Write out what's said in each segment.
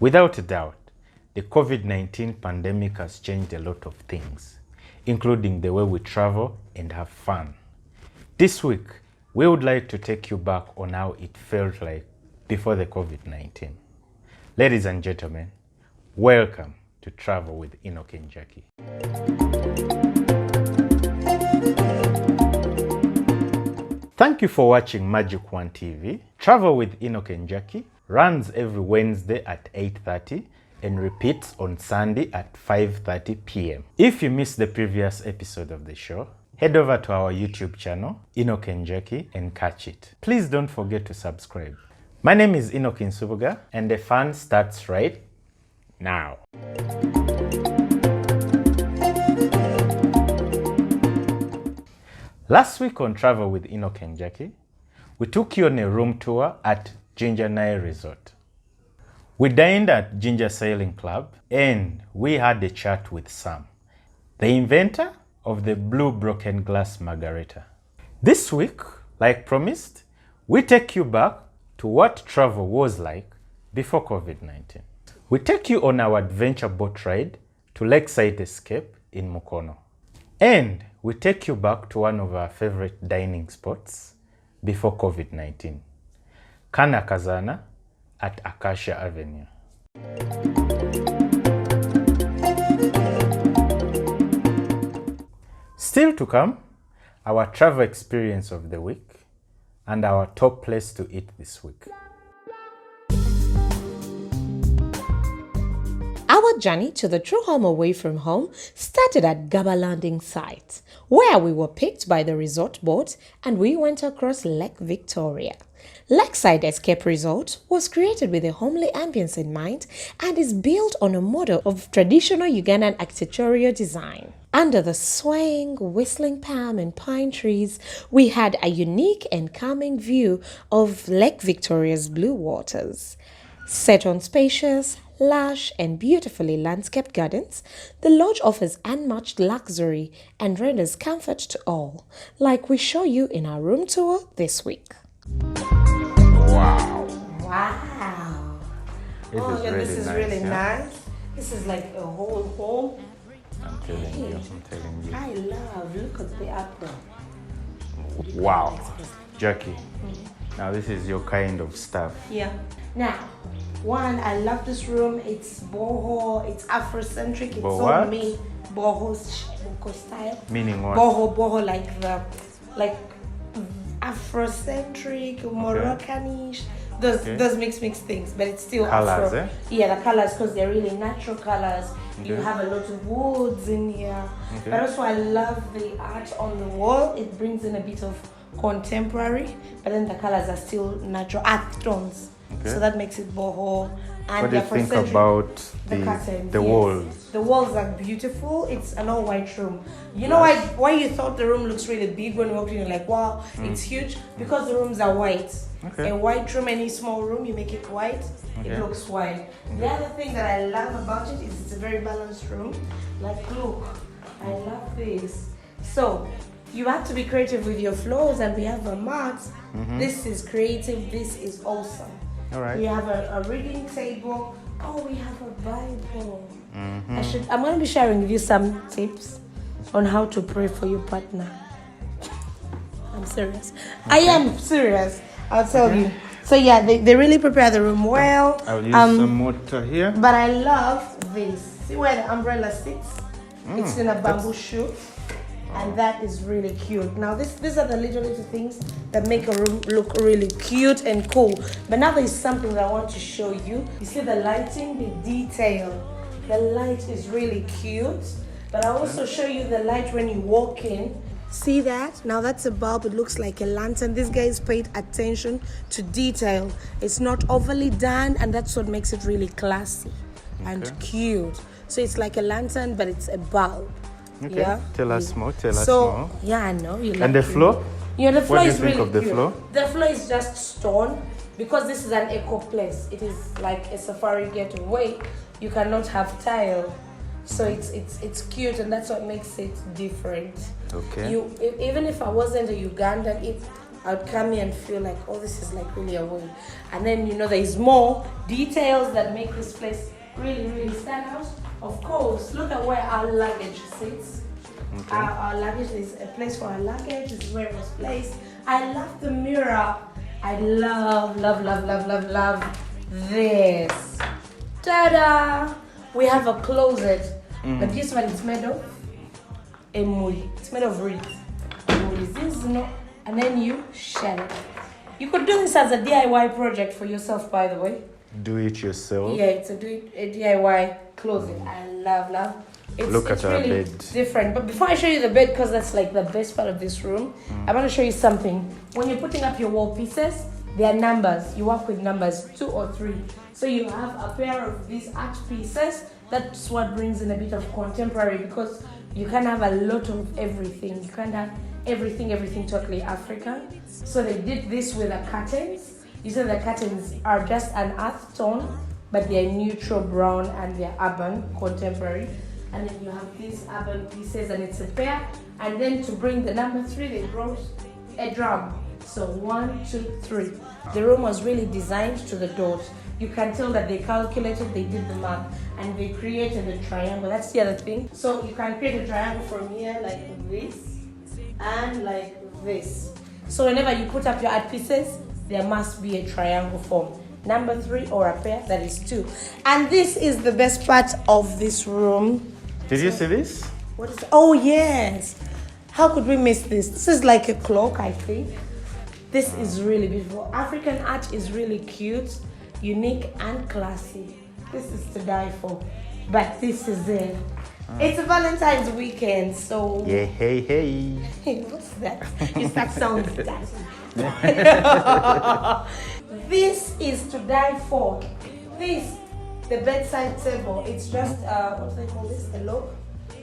Without a doubt, the COVID-19 pandemic has changed a lot of things, including the way we travel and have fun. This week, we would like to take you back on how it felt like before the COVID-19. Ladies and gentlemen, welcome to Travel with Enock and Jaqi. Thank you for watching Magic One TV. Travel with Enock and Jaqi runs every Wednesday at 8:30 and repeats on Sunday at 5:30 p.m. If you missed the previous episode of the show, head over to our YouTube channel, Enock and Jaqi, and catch it. Please don't forget to subscribe. My name is Enock Insubuga, and the fun starts right now. Last week on Travel with Enock and Jaqi, we took you on a room tour at Lakeside Resort. We dined at Ginger Sailing Club and we had a chat with Sam, the inventor of the blue broken glass margarita. This week, like promised, we take you back to what travel was like before COVID-19. We take you on our adventure boat ride to Lakeside Escape in Mukono. And we take you back to one of our favorite dining spots before COVID-19, Kana Kazana at Acacia Avenue. Still to come, our travel experience of the week and our top place to eat this week. Our journey to the true home away from home started at Gaba landing site, where we were picked by the resort boat and we went across Lake Victoria. Lakeside Escape Resort was created with a homely ambience in mind and is built on a model of traditional Ugandan architectural design. Under the swaying, whistling palm and pine trees, we had a unique and calming view of Lake Victoria's blue waters. Set on spacious, lush and beautifully landscaped gardens, the lodge offers unmatched luxury and renders comfort to all, like we show you in our room tour this week. Wow. Wow. This is really nice. Nice. This is like a whole home. I'm telling you. I love, look at the apron. Wow. Jaqi, now this is your kind of stuff. Yeah. Now, one, I love this room. It's boho, it's Afrocentric, it's all me. Boho style. Meaning what? Boho like Afrocentric, Moroccanish. Those mixed things, but it's still colors, Afro. Yeah, the colors, because they're really natural colors. You have a lot of woods in here. But also I love the art on the wall. It brings in a bit of contemporary, but then the colors are still natural earth tones. So that makes it boho. And what do you think about the curtains? The walls? The walls are beautiful. It's an all-white room. You know why you thought the room looks really big when you walked in? You're like, wow, it's huge, because the rooms are white. A white room, any small room, you make it white, it looks white. The other thing that I love about it is it's a very balanced room. Like, look, I love this. So you have to be creative with your floors, and we have a mat. This is creative. This is awesome. All right. We have a reading table. Oh, we have a Bible. I'm going to be sharing with you some tips on how to pray for your partner. I'm serious. I am serious. I'll tell you. So yeah, they really prepare the room well. I'll use some water here. But I love this. See where the umbrella sits? It's in a bamboo shoot. And that is really cute. Now these are the little things that make a room look really cute and cool. But now there's something that I want to show you. You see the lighting, the detail. The light is really cute. But I'll also show you the light when you walk in. See that? Now that's a bulb. It looks like a lantern. This guy's paid attention to detail. It's not overly done, and that's what makes it really classy and cute. So it's like a lantern, but it's a bulb. Okay. Yeah. Tell us more. So yeah, I know you. And the floor? Yeah, the floor what do you is think really of the cute. floor? The floor is just stone, because this is an eco place. It is like a safari getaway. You cannot have tile. So it's cute, and that's what makes it different. Okay. Even if I wasn't a Ugandan, I would come here and feel like, oh, this is like really a room. And then, you know, there's more details that make this place really, really stand out. Of course, look at where our luggage sits. Okay. Our luggage is a place for our luggage. This is where it was placed. I love the mirror. I love this. Ta-da! We have a closet, but this one is made of emuli. It's made of reeds. And then you shell it. You could do this as a DIY project for yourself, by the way. Do it yourself. Yeah, it's a DIY closet. I love. Look at our really bed. Different. But before I show you the bed, because that's like the best part of this room, I want to show you something. When you're putting up your wall pieces, there are numbers. You work with numbers 2 or 3. So you have a pair of these art pieces. That's what brings in a bit of contemporary, because you can have a lot of everything. You can't have everything totally African. So they did this with the curtains. You see the curtains are just an earth tone, but they're neutral brown and they're urban, contemporary. And then you have these urban pieces and it's a pair. And then to bring the number 3, they brought a drum. So 1, 2, 3. The room was really designed to the dot. You can tell that they calculated, they did the math, and they created a triangle. That's the other thing. So you can create a triangle from here like this and like this. So whenever you put up your art pieces, there must be a triangle form. Number 3 or a pair, that is 2. And this is the best part of this room. Did you see this? What is it? Oh yes. How could we miss this? This is like a clock, I think. This is really beautiful. African art is really cute, unique and classy. This is to die for. But this is it. It's a Valentine's weekend, so... Yeah, hey. What's that? You start sounding that. This is to die for. This, the bedside table, it's just, what do they call this? A log?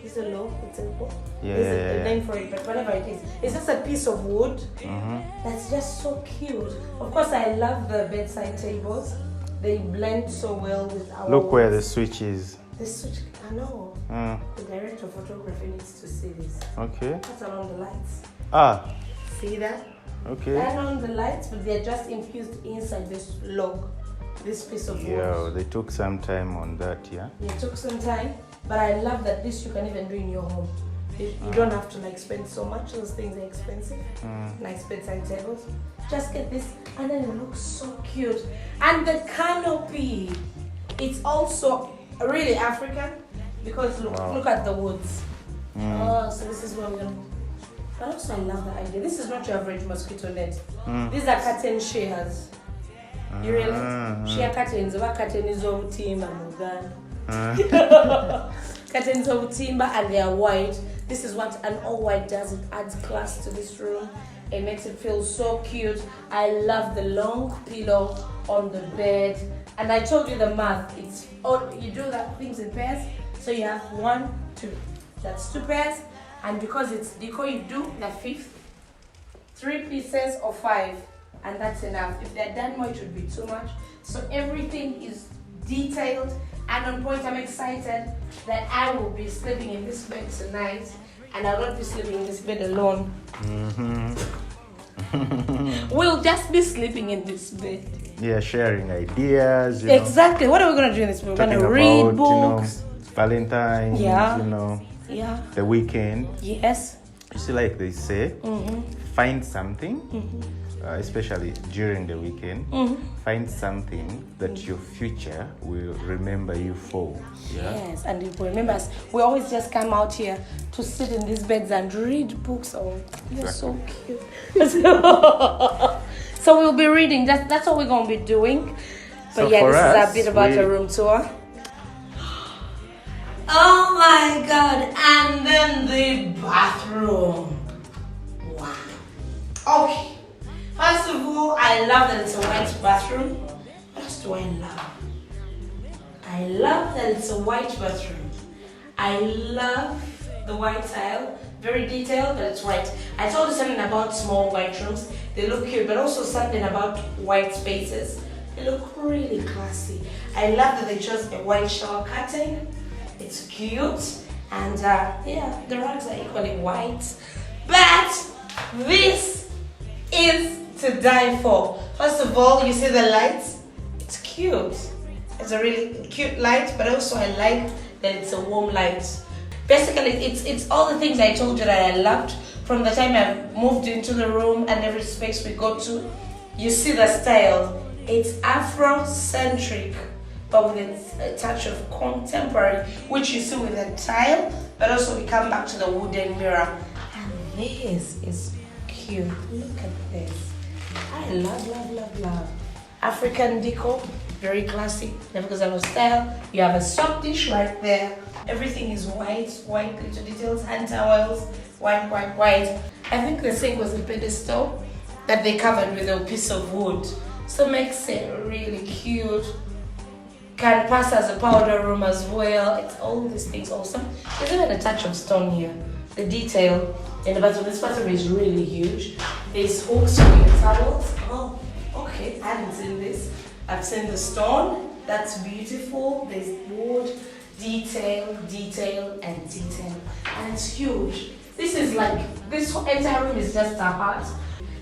It's a log, it's a log. There's a name for it, but whatever it is. It's just a piece of wood that's just so cute. Of course, I love the bedside tables. They blend so well with our Look where the walls. switch is. The switch, I know. The director of photography needs to see this. Okay. That's around the lights. Ah, See that? okay. Turn on the lights, but they're just infused inside this log, this piece of wood. Yeah, they took some time on that, yeah? It took some time, but I love that this you can even do in your home. You don't have to like spend so much. Those things are expensive. Nice bedside tables. Just get this, and then it looks so cute. And the canopy, it's also really African, because look at the woods. Oh, so this is where we're gonna. But also I love the idea. This is not your average mosquito net. These are curtain shears. You realize? Sheer curtains. What curtain is of timber in Uganda? Curtains of timber, and they are white. This is what an all white does. It adds class to this room. It makes it feel so cute. I love the long pillow on the bed. And I told you the math. It's all, you do that things in pairs. So you have 1, 2. That's 2 pairs. And because it's decor, you do the 5th. 3 pieces or 5. And that's enough. If they're done more, it would be too much. So everything is detailed and on point. I'm excited that I will be sleeping in this bed tonight. And I'll not be sleeping in this bed alone. We'll just be sleeping in this bed. Yeah, sharing ideas. Exactly. What are we going to do in this bed? We're going to read books. Valentine's, Yeah. the weekend. Yes. You see, like they say, find something, especially during the weekend, find something that your future will remember you for. Yeah? Yes, and you remember us. We always just come out here to sit in these beds and read books. Oh, you're so cute. So we'll be reading. That's what we're going to be doing. But So yeah, for this us, is a bit about a room tour. Oh my God! And then the bathroom. Wow. Okay. First of all, I love that it's a white bathroom. What else do I love? I love that it's a white bathroom. I love the white tile. Very detailed, but it's white. I told you something about small white rooms. They look cute, but also something about white spaces. They look really classy. I love that they chose a white shower curtain. It's cute. And yeah, the rugs are equally white. But this is to die for. First of all, you see the lights. It's cute. It's a really cute light, but also I like that it's a warm light. Basically, it's all the things I told you that I loved from the time I moved into the room and every space we go to. You see the style. It's Afrocentric, but with a touch of contemporary, which you see with the tile, but also we come back to the wooden mirror. And this is cute. Look at this. I love. African decor, very classy, never goes out of style. You have a soft dish right there. Everything is white, little details, hand towels, white. I think the sink was a pedestal that they covered with a piece of wood. So makes it really cute. Can pass as a powder room as well. It's all these things awesome. There's even a touch of stone here. The detail in the bathroom. This bathroom is really huge. There's hooks for your towels. Oh, okay. I haven't seen this. I've seen the stone. That's beautiful. There's wood, detail, and detail. And it's huge. This is like, this entire room is just a heart.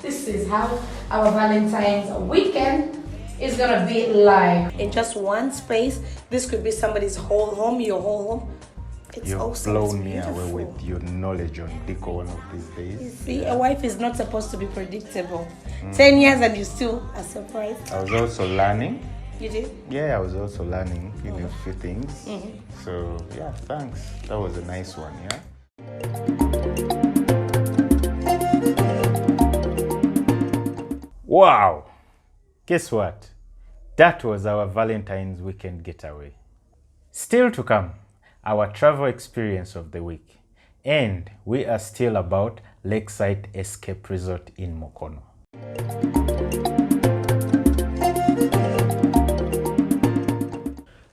This is how our Valentine's weekend is gonna be like. In just one space, this could be somebody's whole home, your whole home. It's You've awesome. blown me away with your knowledge on decor one of these days. You see, a wife is not supposed to be predictable. 10 years and you still are surprised. I was also learning. You did? Yeah, I was also learning a few things. So yeah, thanks. That was a nice one, yeah? Wow! Guess what? That was our Valentine's weekend getaway. Still to come, our travel experience of the week. And we are still about Lakeside Escape Resort in Mukono.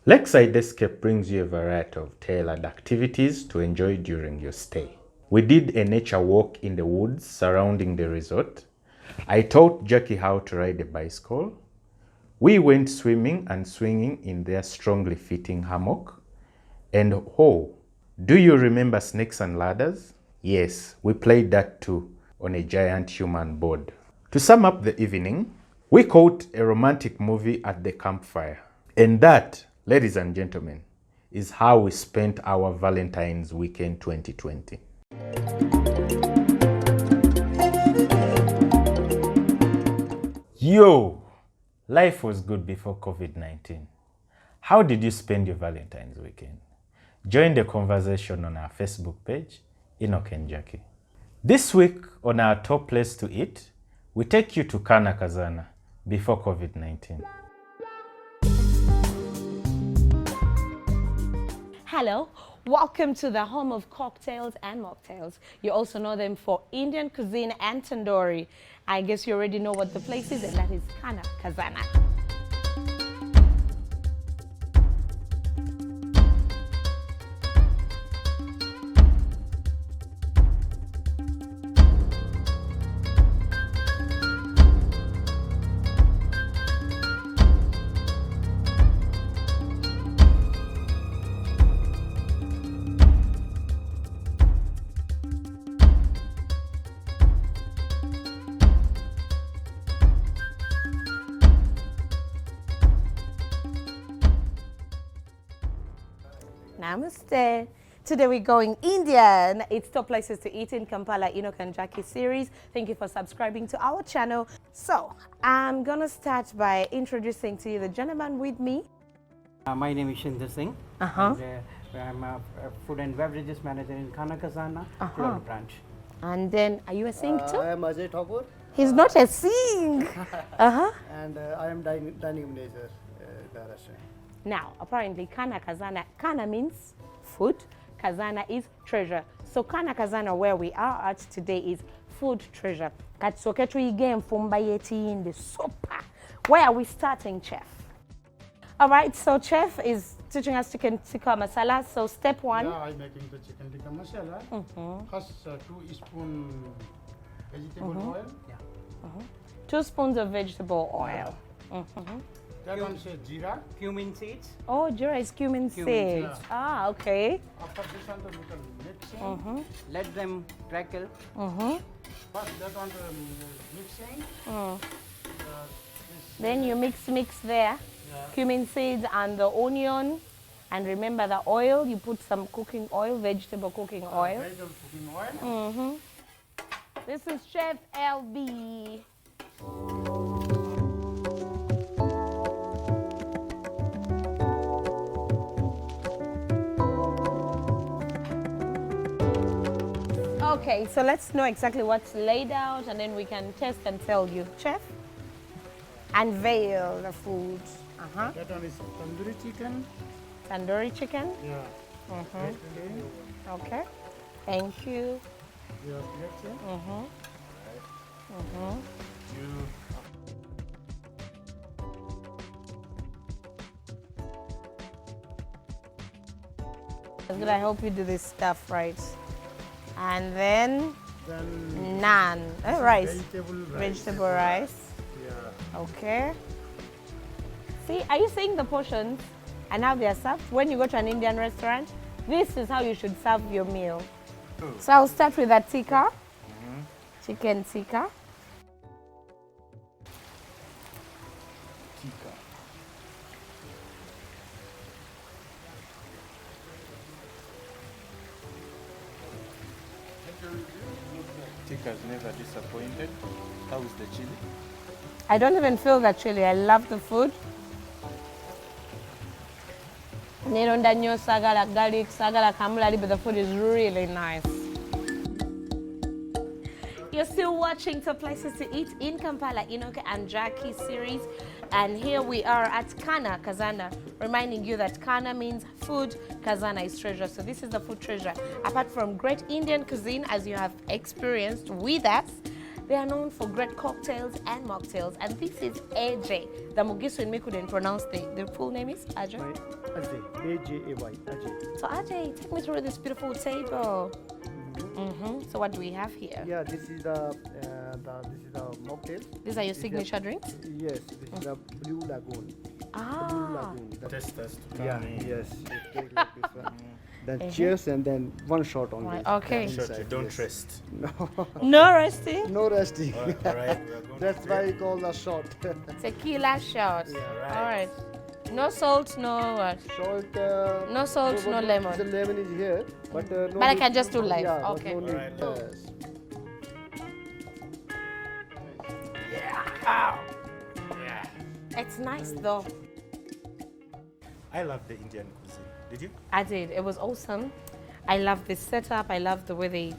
Lakeside Escape brings you a variety of tailored activities to enjoy during your stay. We did a nature walk in the woods surrounding the resort. I taught Jaqi how to ride a bicycle. We went swimming and swinging in their strongly fitting hammock. And oh, do you remember snakes and ladders? Yes, we played that too on a giant human board. To sum up the evening, we caught a romantic movie at the campfire. And that, ladies and gentlemen, is how we spent our Valentine's weekend 2020. Yo, life was good before COVID-19. How did you spend your Valentine's weekend? Join the conversation on our Facebook page, Enock and Jaqi. This week on our top place to eat, we take you to Kana Kazana before COVID-19. Hello, welcome to the home of cocktails and mocktails. You also know them for Indian cuisine and tandoori. I guess you already know what the place is, and that is Kana Kazana. Namaste. Today we're going Indian. It's top places to eat in Kampala, Enock and Jaqi series. Thank you for subscribing to our channel. So I'm gonna start by introducing to you the gentleman with me. My name is Shinder Singh. And, I'm a food and beverages manager in Kana Kazana, Florida branch. And then, are you a sing too? I am Ajay Thakur. He's not a sing. And I am dining manager the restaurant. Now, apparently, Kana Kazana, Kana means food, Kazana is treasure. So Kana Kazana, where we are at today, is food treasure. Katsoke tuige mfumba yeti in the sopa. Where are we starting, chef? All right, so chef is teaching us chicken tikka masala. So step one. Yeah, I'm making the chicken tikka masala. First, 2 spoons vegetable oil. Yeah. 2 spoons of vegetable oil. Then one say jeera. Cumin seeds. Oh, jeera is cumin seeds. yeah. Ah, okay. After this one, the little meat mixing. Let them crackle. First that one mixing. Then you mix there, cumin seeds and the onion. And remember the oil, you put some cooking oil, vegetable cooking oil. Vegetable cooking oil. This is Chef LB. Okay, so let's know exactly what's laid out and then we can test and tell you. Chef, unveil the food. That one is tandoori chicken. Tandoori chicken. Yeah. Okay. Thank you. Your plate, sir. I'm gonna help you do this stuff right. And then Then naan, rice, vegetable rice. vegetable rice. Yeah. Okay. See, are you seeing the portions and how they are served? When you go to an Indian restaurant, this is how you should serve your meal. So I'll start with a tikka, chicken tikka. Tikka's never disappointed. How is the chili? I don't even feel that chili. I love the food. Neronda nyo sagala garlic, sagala kamulali, but the food is really nice. You're still watching Top Places to Eat in Kampala, Enock and Jaqi series. And here we are at Kana, Kazana, reminding you that Kana means food, Kazana is treasure. So this is the food treasure. Apart from great Indian cuisine, as you have experienced with us, they are known for great cocktails and mocktails. And this is AJ. The Mugisu and me couldn't pronounce the full name is Ajay. Ajay, A-J-A-Y, Ajay. So Ajay, take me through this beautiful table. So what do we have here? Yeah, this is the mocktail. These are your signature drinks? Yes, this is the Blue Lagoon. Blue Ah, Lagoon. Test us to Yeah, come in. yes. You take like this one. Then cheers and then one shot only. Right, okay. Shot, you Inside, don't yes. rest. no resting. No resting. All right, we are going That's to why we call the shot. Tequila shot. right. All right. No salt, no what? Salt. No salt, no lemon. The lemon is here, but no But I need- can just do live. Yeah, but Okay. no need. Alright. Yes. It's nice though. I love the Indian cuisine. Did you? I did. It was awesome. I love this setup. I love the way they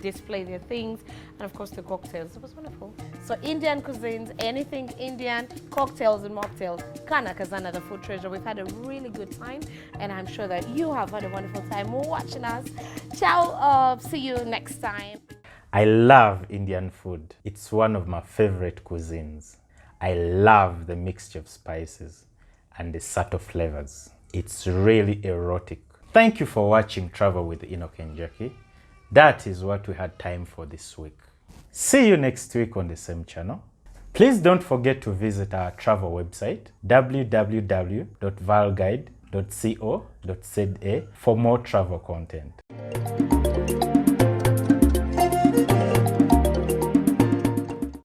display their things, and of course the cocktails. It was wonderful. So Indian cuisines, anything Indian, cocktails and mocktails. Kana Kazana, the food treasure. We've had a really good time, and I'm sure that you have had a wonderful time watching us. Ciao. See you next time. I love Indian food. It's one of my favorite cuisines. I love the mixture of spices and the subtle flavors. It's really erotic. Thank you for watching Travel with Enock and Jaqi. That is what we had time for this week. See you next week on the same channel. Please don't forget to visit our travel website, www.valguide.co.za, for more travel content.